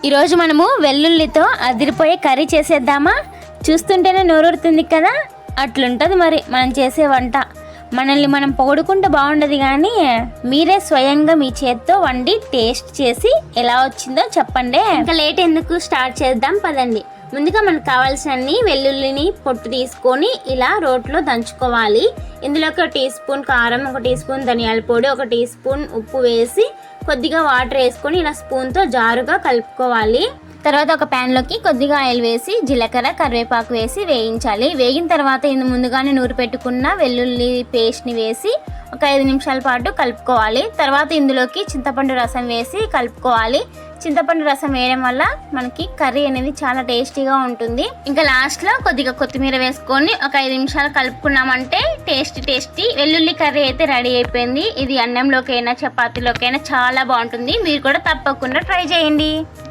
ఈరోజు మనము వెల్లుల్లితో అదిరిపోయే కర్రీ చేసేద్దామా? చూస్తుంటేనే నోరూరుతుంది కదా. అట్లుంటుంది మరి మనం చేసే వంట. మనల్ని మనం పొగుడుకుంటే బాగుండదు, కానీ మీరే స్వయంగా మీ చేత్తో వండి టేస్ట్ చేసి ఎలా వచ్చిందో చెప్పండి. ఇంకా లేట్ ఎందుకు, స్టార్ట్ చేద్దాం పదండి. ముందుగా మనకు కావాల్సినన్ని వెల్లుల్లిని పొట్టు తీసుకొని ఇలా రోట్లో దంచుకోవాలి. ఇందులోకి 1 టీ స్పూన్ కారం, 1 టీ స్పూన్ ధనియాల పొడి, 1 టీ స్పూన్ ఉప్పు వేసి కొద్దిగా వాటర్ వేసుకొని ఇలా స్పూన్తో జారుగా కలుపుకోవాలి. తర్వాత ఒక ప్యాన్లోకి కొద్దిగా ఆయిల్ వేసి జీలకర్ర, కరివేపాకు వేసి వేయించాలి. వేగిన తర్వాత ముందుగానే నూరు పెట్టుకున్న వెల్లుల్లి పేస్ట్ని వేసి ఒక 5 నిమిషాల పాటు కలుపుకోవాలి. తర్వాత ఇందులోకి చింతపండు రసం వేసి కలుపుకోవాలి. చింతపండు రసం వేయడం వల్ల మనకి కర్రీ అనేది చాలా టేస్టీగా ఉంటుంది. ఇంకా లాస్ట్లో కొద్దిగా కొత్తిమీర వేసుకొని ఒక 5 నిమిషాలు కలుపుకున్నామంటే టేస్టీ వెల్లుల్లి కర్రీ అయితే రెడీ అయిపోయింది. ఇది అన్నంలోకైనా చపాతీలోకైనా చాలా బాగుంటుంది. మీరు కూడా తప్పకుండా ట్రై చేయండి.